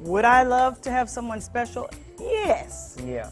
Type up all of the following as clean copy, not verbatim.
Would I love to have someone special? Yes. Yeah.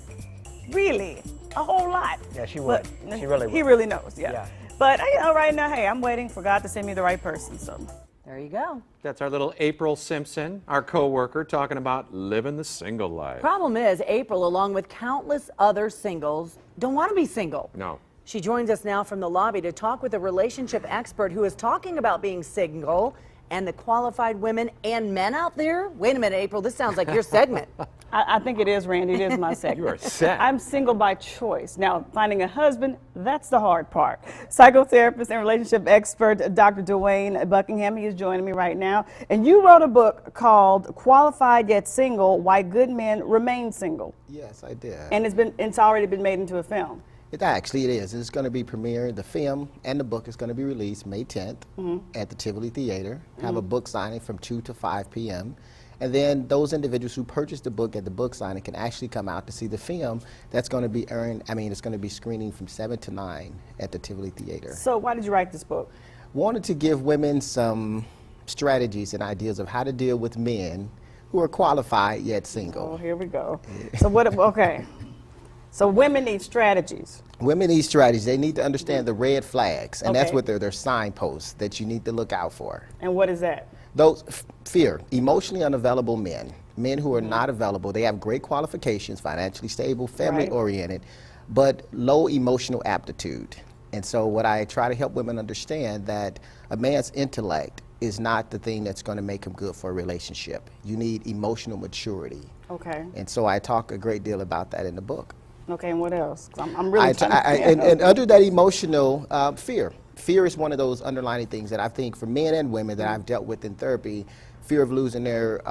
Really, a whole lot. Yeah, she would. But She really would. He really knows, yeah. Yeah. But you know, right now, hey, I'm waiting for God to send me the right person. So There you go. That's our little April Simpson, our co-worker, talking about living the single life. Problem is, April, along with countless other singles, don't want to be single. No. She joins us now from the lobby to talk with a relationship expert who is talking about being single and the qualified women and men out there. Wait a minute, April, this sounds like your segment. I think it is, Randy. It is my segment. You are set. I'm single by choice. Now, finding a husband, that's the hard part. Psychotherapist and relationship expert Dr. Dwayne Buckingham, he is joining me right now. And you wrote a book called Qualified Yet Single, Why Good Men Remain Single. Yes, I did. And it's already been made into a film. It is. It's going to be premiered. The film and the book is going to be released May 10th at the Tivoli Theater. Have a book signing from 2 to 5 p.m. And then those individuals who purchase the book at the book signing can actually come out to see the film. That's going to be it's going to be screening from 7 to 9 at the Tivoli Theater. So why did you write this book? Wanted to give women some strategies and ideas of how to deal with men who are qualified yet single. Oh, here we go. So okay. So women need strategies. Women need strategies. They need to understand the red flags, and that's Okay. what they're signposts that you need to look out for. And what is that? Those fear, emotionally unavailable men who are not available. They have great qualifications, financially stable, family oriented, but low emotional aptitude. And so what I try to help women understand that a man's intellect is not the thing that's going to make him good for a relationship. You need emotional maturity. Okay. And so I talk a great deal about that in the book. Okay, and what else? 'Cause I'm really trying to and under that emotional fear. Fear is one of those underlying things that I think for men and women that I've dealt with in therapy. Fear of losing their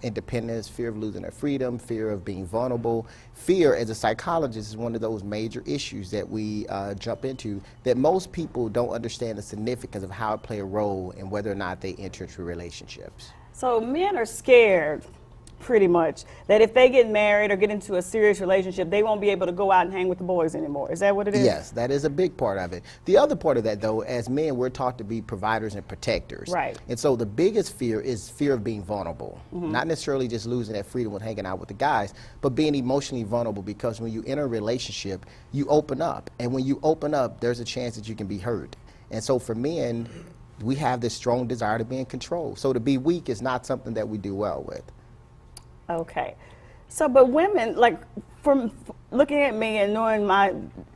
independence, fear of losing their freedom, fear of being vulnerable. Fear, as a psychologist, is one of those major issues that we jump into that most people don't understand the significance of how it play a role in whether or not they enter into relationships. So men are scared, pretty much, that if they get married or get into a serious relationship, they won't be able to go out and hang with the boys anymore. Is that what it is? Yes, that is a big part of it. The other part of that, though, as men, we're taught to be providers and protectors. Right. And so the biggest fear is fear of being vulnerable. Not necessarily just losing that freedom with hanging out with the guys, but being emotionally vulnerable, because when you enter a relationship, you open up. And when you open up, there's a chance that you can be hurt. And so for men, we have this strong desire to be in control. So to be weak is not something that we do well with. Okay. So, but women, like, from looking at me and knowing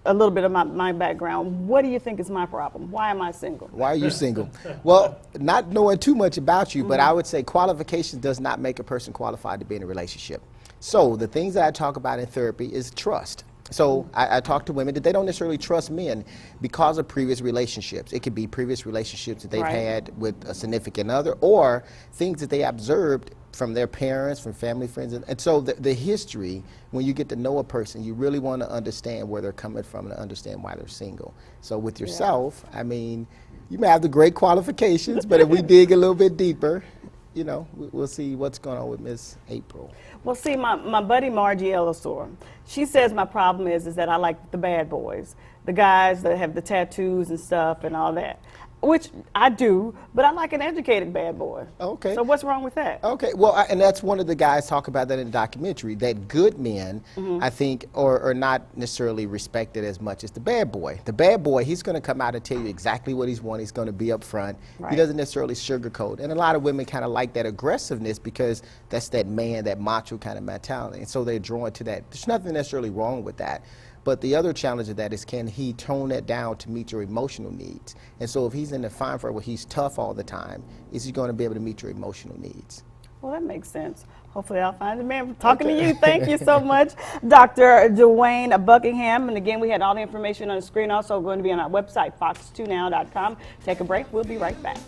a little bit of my background, what do you think is my problem? Why am I single? Why are you single? Well, not knowing too much about you, but I would say qualifications does not make a person qualified to be in a relationship. So the things that I talk about in therapy is trust. So I talk to women that they don't necessarily trust men because of previous relationships. It could be previous relationships that they've had with a significant other, or things that they observed from their parents, from family, friends. And so the history, when you get to know a person, you really want to understand where they're coming from and understand why they're single. So with yourself, I mean, you may have the great qualifications, but if we dig a little bit deeper, you know, we'll see what's going on with Miss April. Well, see, my buddy Margie Ellisor, she says my problem is that I like the bad boys, the guys that have the tattoos and stuff and all that, which I do, but I like an educated bad boy. Okay. So what's wrong with that? Okay, well, and that's one of the guys talk about that in the documentary, that good men, I think, are not necessarily respected as much as the bad boy. The bad boy, he's going to come out and tell you exactly what he's wanting. He's going to be up front. He doesn't necessarily sugarcoat. And a lot of women kind of like that aggressiveness because that's that man, that macho kind of mentality. And so they're drawn to that. There's nothing necessarily wrong with that. But the other challenge of that is, can he tone that down to meet your emotional needs? And so if he's in the fine for where he's tough all the time, is he going to be able to meet your emotional needs? Well, that makes sense. Hopefully I'll find a man. Talking to you, thank you so much, Dr. Dwayne Buckingham. And again, we had all the information on the screen, also going to be on our website, FOX2NOW.com. Take a break. We'll be right back.